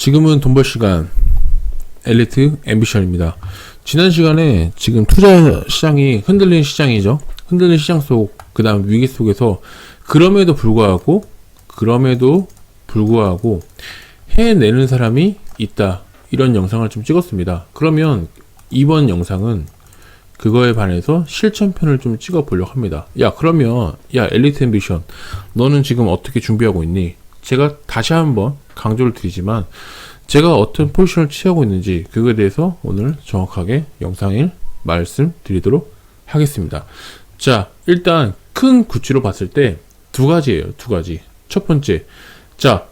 지금은 돈 벌 시간 엘리트 앰비션입니다. 지난 시간에 지금 투자 시장이 흔들린 시장이죠. 흔들린 시장 속, 그 다음 위기 속에서 그럼에도 불구하고 해내는 사람이 있다, 이런 영상을 좀 찍었습니다. 그러면 이번 영상은 그거에 반해서 실천편을 좀 찍어 보려고 합니다. 그러면 엘리트 앰비션, 너는 지금 어떻게 준비하고 있니? 제가 다시 한번 강조를 드리지만 제가 어떤 포지션을 취하고 있는지 그거에 대해서 오늘 정확하게 영상을 말씀드리도록 하겠습니다. 자, 일단 큰 구치로 봤을 때 두 가지예요. 두 가지. 첫 번째, 자,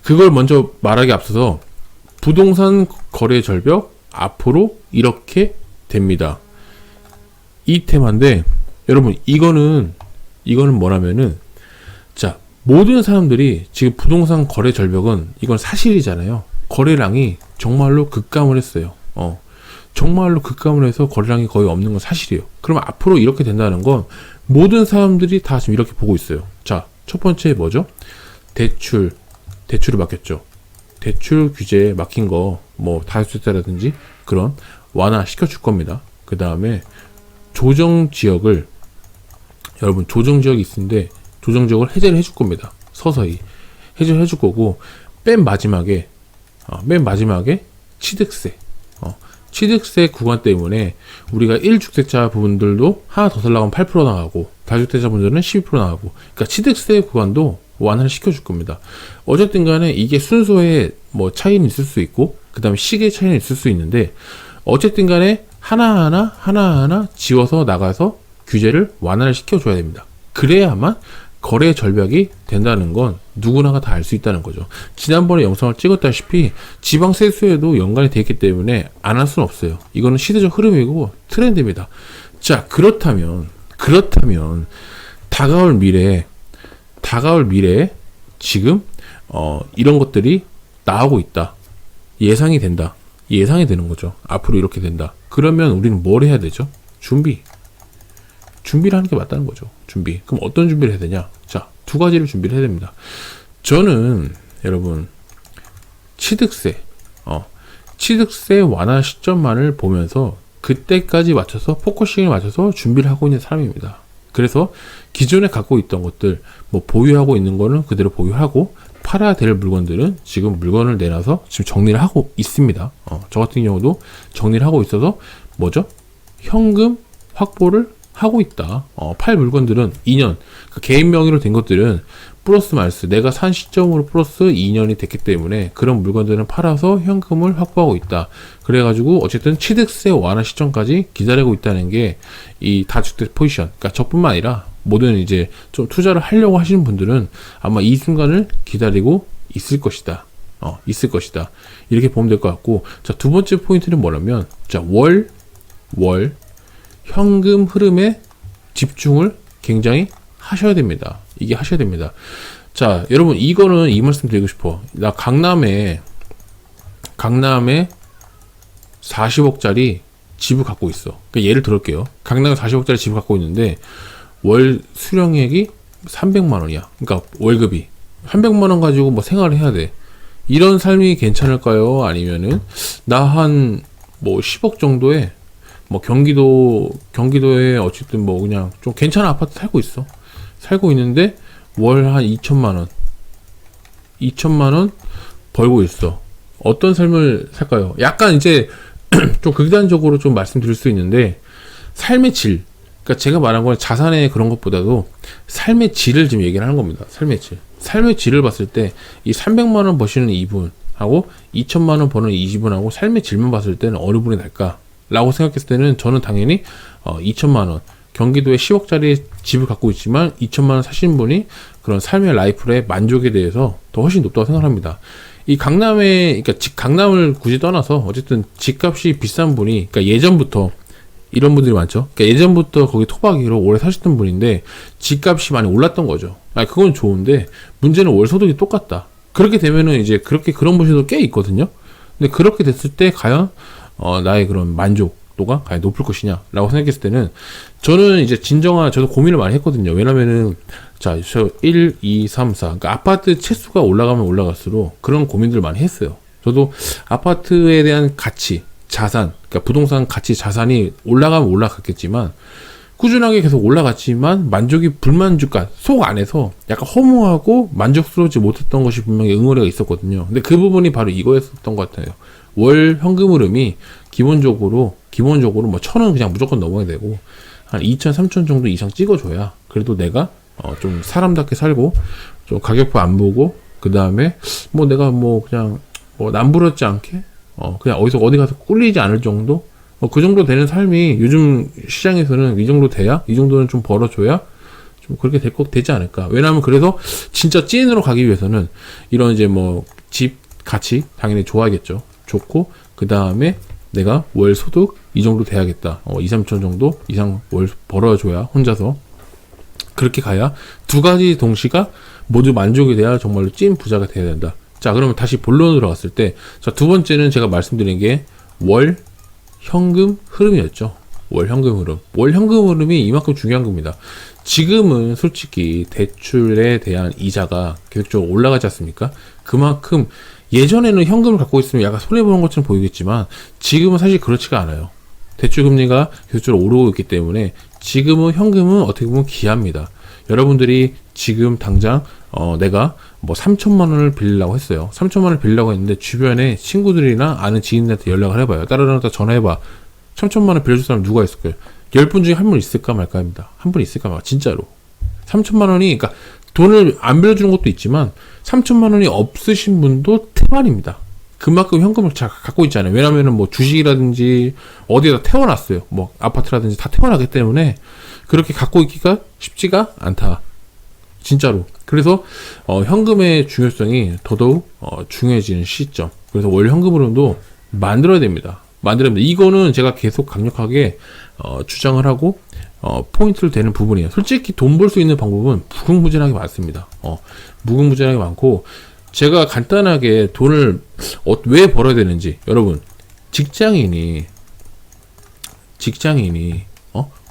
그걸 먼저 말하기 앞서서 부동산 거래 절벽 앞으로 이렇게 됩니다. 이 테마인데, 여러분, 이거는 뭐냐면은, 자, 모든 사람들이 지금 부동산 거래 절벽은 이건 사실이잖아요. 거래량이 정말로 급감을 했어요. 정말로 급감을 해서 거래량이 거의 없는 건 사실이에요. 그러면 앞으로 이렇게 된다는 건 모든 사람들이 다 지금 이렇게 보고 있어요. 자, 첫 번째 뭐죠? 대출이 막혔죠. 대출 규제에 막힌 거, 뭐 다주택자라든지 그런 완화 시켜줄 겁니다. 그 다음에 조정지역이 있는데 조정지역을 해제를 해줄 겁니다. 서서히 해제를 해줄 거고, 맨 마지막에 취득세 구간 때문에 우리가 1주택자 부분들도 하나 더 살라고 하면 8% 나가고, 다주택자 분들은 12% 나가고, 그러니까 취득세 구간도 완화를 시켜줄 겁니다. 어쨌든 간에 이게 순서에 뭐 차이는 있을 수 있고, 그 다음에 시기의 차이는 있을 수 있는데, 어쨌든 간에 하나하나 지워서 나가서 규제를 완화를 시켜줘야 됩니다. 그래야만 거래 절벽이 된다는 건 누구나가 다 알 수 있다는 거죠. 지난번에 영상을 찍었다시피 지방 세수에도 연관이 되어 있기 때문에 안 할 수는 없어요. 이거는 시대적 흐름이고 트렌드입니다. 자, 그렇다면 다가올 미래에 지금 이런 것들이 나오고 있다, 예상이 되는 거죠. 앞으로 이렇게 된다. 그러면 우리는 뭘 해야 되죠? 준비를 하는 게 맞다는 거죠. 그럼 어떤 준비를 해야 되냐? 자, 두 가지를 준비를 해야 됩니다. 저는 여러분 취득세 완화 시점만을 보면서 그때까지 맞춰서 포커싱을 맞춰서 준비를 하고 있는 사람입니다. 그래서 기존에 갖고 있던 것들, 뭐 보유하고 있는 거는 그대로 보유하고, 팔아야 될 물건들은 지금 물건을 내놔서 지금 정리를 하고 있습니다. 저 같은 경우도 정리를 하고 있어서 뭐죠? 현금 확보를 하고 있다. 팔 물건들은 2년, 그러니까 개인 명의로 된 것들은 플러스 마이너스 내가 산 시점으로 플러스 2년이 됐기 때문에 그런 물건들은 팔아서 현금을 확보하고 있다. 그래가지고 어쨌든 취득세 완화 시점까지 기다리고 있다는 게 이 다주택 포지션, 그러니까 저뿐만 아니라 모든 이제 좀 투자를 하려고 하시는 분들은 아마 이 순간을 기다리고 있을 것이다. 이렇게 보면 될 것 같고, 자, 두 번째 포인트는 뭐냐면, 자, 월 현금 흐름에 집중을 굉장히 하셔야 됩니다. 자, 여러분, 이거는 이 말씀 드리고 싶어. 나 강남에 40억짜리 집을 갖고 있어. 그러니까 예를 들을게요. 강남에 40억짜리 집을 갖고 있는데 월 수령액이 300만 원이야. 그러니까 월급이 300만 원 가지고 뭐 생활을 해야 돼. 이런 삶이 괜찮을까요? 아니면은 나 한 뭐 10억 정도에 뭐 경기도에 어쨌든 뭐 그냥 좀 괜찮은 아파트 살고 있는데 월 한 2천만 원 벌고 있어. 어떤 삶을 살까요? 약간 이제 좀 극단적으로 좀 말씀드릴 수 있는데, 삶의 질, 그러니까 제가 말한 건 자산의 그런 것보다도 삶의 질을 지금 얘기를 하는 겁니다. 삶의 질을 봤을 때 이 300만 원 버시는 이분하고 2천만 원 버는 이분하고 삶의 질만 봤을 때는 어느 분이 날까? 라고 생각했을 때는 저는 당연히 2천만 원, 경기도에 10억짜리 집을 갖고 있지만 2천만 원 사시는 분이 그런 삶의 라이프의 만족에 대해서 더 훨씬 높다고 생각합니다. 이 그러니까 강남을 굳이 떠나서 어쨌든 집값이 비싼 분이, 그러니까 예전부터 이런 분들이 많죠. 그러니까 예전부터 거기 토박이로 오래 사셨던 분인데 집값이 많이 올랐던 거죠. 그건 좋은데 문제는 월 소득이 똑같다. 그렇게 되면은 이제 그런 분들도 꽤 있거든요. 근데 그렇게 됐을 때 과연 나의 그런 만족도가 과연 높을 것이냐 라고 생각했을 때는, 저는 이제 저도 고민을 많이 했거든요. 왜냐면은 자, 1, 2, 3, 4 그러니까 아파트 채수가 올라가면 올라갈수록 그런 고민들을 많이 했어요. 저도 아파트에 대한 가치, 자산, 그러니까 부동산 가치 자산이 올라가면 올라갔겠지만 꾸준하게 계속 올라갔지만 만족이 불만족감, 속 안에서 약간 허무하고 만족스러우지 못했던 것이 분명히 응어리가 있었거든요. 근데 그 부분이 바로 이거였었던 것 같아요. 월 현금 흐름이 기본적으로 뭐 1,000원 그냥 무조건 넘어야 되고 한 2,000, 3,000 정도 이상 찍어줘야 그래도 내가 좀 사람답게 살고 좀 가격표 안 보고 그 다음에 뭐 내가 뭐 그냥 뭐 남부럽지 않게 그냥 어디 가서 꿀리지 않을 정도 그 정도 되는 삶이 요즘 시장에서는 이 정도 돼야 이 정도는 좀 벌어줘야 좀 그렇게 되지 않을까. 왜냐하면 그래서 진짜 찐으로 가기 위해서는 이런 이제 뭐 집 가치 당연히 좋아야겠죠. 좋고 그 다음에 내가 월 소득 이 정도 돼야겠다. 2, 3천 정도 이상 월 벌어줘야 혼자서 그렇게 가야 두 가지 동시가 모두 만족이 돼야 정말로 찐 부자가 돼야 된다. 자, 그러면 다시 본론으로 갔을 때, 자, 두 번째는 제가 말씀드린 게 월 현금 흐름이었죠. 월 현금 흐름. 월 현금 흐름이 이만큼 중요한 겁니다. 지금은 솔직히 대출에 대한 이자가 계속적으로 올라가지 않습니까? 그만큼 예전에는 현금을 갖고 있으면 약간 손해보는 것처럼 보이겠지만 지금은 사실 그렇지가 않아요. 대출 금리가 계속적으로 오르고 있기 때문에 지금은 현금은 어떻게 보면 귀합니다. 여러분들이 지금 당장 내가 뭐 3천만 원을 빌리려고 했어요. 3천만 원을 빌리려고 했는데 주변에 친구들이나 아는 지인들한테 연락을 해봐요. 따라다니다 전화해봐. 3천만 원 빌려줄 사람 누가 있을까요? 10분 중에 한 분 있을까 말까 합니다. 한 분 있을까 말까. 진짜로. 3천만 원이 그러니까 돈을 안 빌려주는 것도 있지만 3천만 원이 없으신 분도 태반입니다. 그만큼 현금을 잘 갖고 있잖아요. 왜냐면은 뭐 주식이라든지 어디에다 태워놨어요. 뭐 아파트라든지 다 태워놨기 때문에 그렇게 갖고 있기가 쉽지가 않다. 진짜로. 그래서 현금의 중요성이 더더욱 중요해지는 시점. 그래서 월 현금 흐름도 만들어야 됩니다. 이거는 제가 계속 강력하게 주장을 하고 포인트를 대는 부분이에요. 솔직히 돈 벌 수 있는 방법은 무궁무진하게 많습니다. 무궁무진하게 많고 제가 간단하게 돈을 왜 벌어야 되는지 여러분 직장인이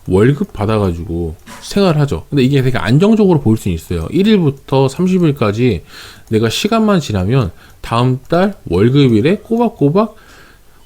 월급 받아가지고 생활하죠. 근데 이게 되게 안정적으로 보일 수 있어요. 1일부터 30일까지 내가 시간만 지나면 다음 달 월급일에 꼬박꼬박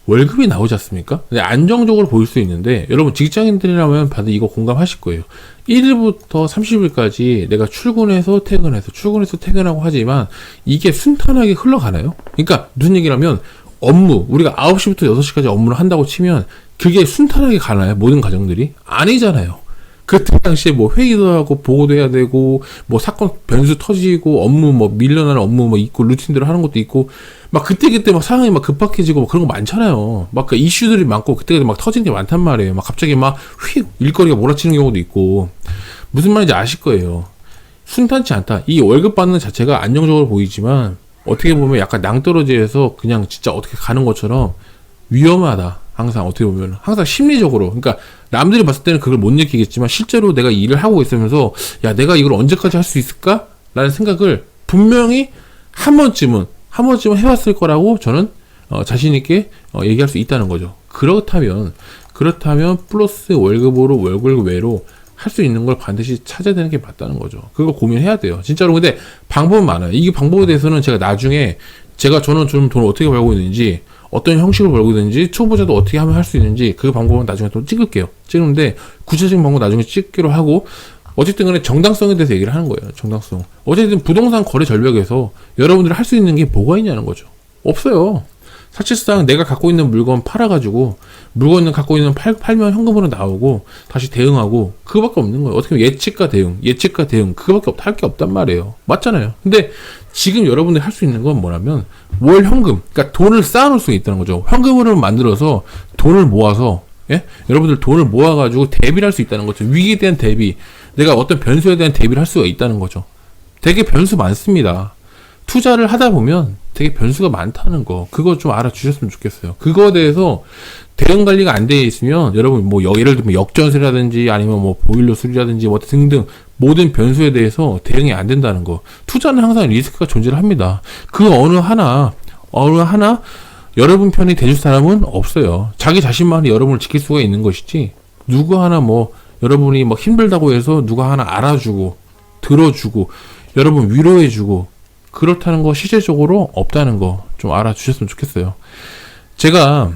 월급이 나오지 않습니까? 근데 안정적으로 보일 수 있는데 여러분 직장인들이라면 다들 이거 공감하실 거예요. 1일부터 30일까지 내가 출근해서 퇴근하고 하지만 이게 순탄하게 흘러가나요? 그러니까 무슨 얘기냐면 업무 우리가 9시부터 6시까지 업무를 한다고 치면 그게 순탄하게 가나요? 모든 가정들이? 아니잖아요. 그때 당시에 뭐 회의도 하고 보고도 해야 되고 뭐 사건 변수 터지고 업무 뭐 밀려나는 업무 뭐 있고 루틴대로 하는 것도 있고 막 그때 막 상황이 막 급박해지고 막 그런 거 많잖아요. 막 그 이슈들이 많고 그때 막 터지는 게 많단 말이에요. 막 갑자기 막 휙 일거리가 몰아치는 경우도 있고 무슨 말인지 아실 거예요. 순탄치 않다. 이 월급 받는 자체가 안정적으로 보이지만 어떻게 보면 약간 낭떠러지에서 그냥 진짜 어떻게 가는 것처럼 위험하다. 항상 어떻게 보면 항상 심리적으로 그러니까 남들이 봤을 때는 그걸 못 느끼겠지만 실제로 내가 일을 하고 있으면서 야 내가 이걸 언제까지 할 수 있을까? 라는 생각을 분명히 한 번쯤은 해봤을 거라고 저는 자신 있게 얘기할 수 있다는 거죠. 그렇다면 플러스 월급으로 월급 외로 할 수 있는 걸 반드시 찾아야 되는 게 맞다는 거죠. 그거 고민해야 돼요. 진짜로. 근데 방법은 많아요. 이 방법에 대해서는 제가 나중에 저는 좀 돈을 어떻게 벌고 있는지 어떤 형식으로 벌고 있는지 초보자도 어떻게 하면 할 수 있는지 그 방법은 나중에 또 찍는데 구체적인 방법 나중에 찍기로 하고 어쨌든 간에 정당성에 대해서 얘기를 하는 거예요. 정당성. 어쨌든 부동산 거래 절벽에서 여러분들이 할 수 있는 게 뭐가 있냐는 거죠. 없어요. 사실상 내가 갖고 있는 물건 팔아가지고 물건을 갖고 있는 팔면 현금으로 나오고 다시 대응하고 그거밖에 없는 거예요. 어떻게 보면 예측과 대응 그거밖에 할 게 없단 말이에요. 맞잖아요. 근데 지금 여러분들이 할 수 있는 건 뭐냐면 월 현금, 그러니까 돈을 쌓아놓을 수 있다는 거죠. 현금으로 만들어서 돈을 모아서 여러분들 돈을 모아가지고 대비를 할 수 있다는 거죠. 위기에 대한 대비, 내가 어떤 변수에 대한 대비를 할 수가 있다는 거죠. 되게 변수 많습니다. 투자를 하다 보면 되게 변수가 많다는 거, 그거 좀 알아주셨으면 좋겠어요. 그거에 대해서 대응 관리가 안 돼 있으면 여러분 뭐 예를 들면 역전세라든지 아니면 뭐 보일러 수리라든지 뭐 등등 모든 변수에 대해서 대응이 안 된다는 거. 투자는 항상 리스크가 존재를 합니다. 그 어느 하나 여러분 편이 돼줄 사람은 없어요. 자기 자신만이 여러분을 지킬 수가 있는 것이지 누구 하나 뭐 여러분이 뭐 힘들다고 해서 누가 하나 알아주고 들어주고 여러분 위로해주고 그렇다는 거 실질적으로 없다는 거 좀 알아주셨으면 좋겠어요. 제가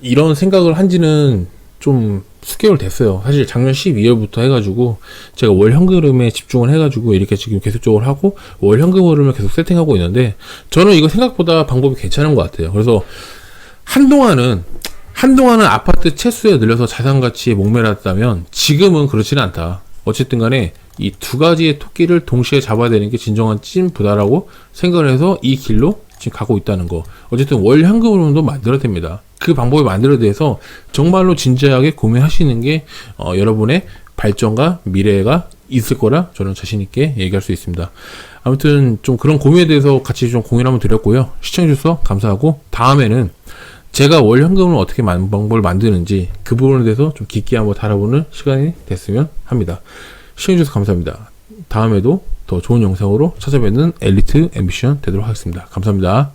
이런 생각을 한 지는 좀 수개월 됐어요. 사실 작년 12월부터 해가지고 제가 월 현금흐름에 집중을 해가지고 이렇게 지금 계속적으로 하고 월 현금흐름을 계속 세팅하고 있는데, 저는 이거 생각보다 방법이 괜찮은 것 같아요. 그래서 한동안은 아파트 채수에 늘려서 자산 가치에 목매랐다면 지금은 그렇지는 않다. 어쨌든 간에 이 두 가지의 토끼를 동시에 잡아야 되는 게 진정한 찐부다라고 생각을 해서 이 길로 지금 가고 있다는 거. 어쨌든 월 현금흐름도 만들어야 됩니다. 그 방법을 만들어야 돼서 정말로 진지하게 고민하시는 게 여러분의 발전과 미래가 있을 거라 저는 자신 있게 얘기할 수 있습니다. 아무튼 좀 그런 고민에 대해서 같이 좀 공유를 한번 드렸고요. 시청해 주셔서 감사하고, 다음에는 제가 월 현금을 어떻게 방법을 만드는지 그 부분에 대해서 좀 깊게 한번 다뤄보는 시간이 됐으면 합니다. 시청해 주셔서 감사합니다. 다음에도 더 좋은 영상으로 찾아뵙는 엘리트 앰비션 되도록 하겠습니다. 감사합니다.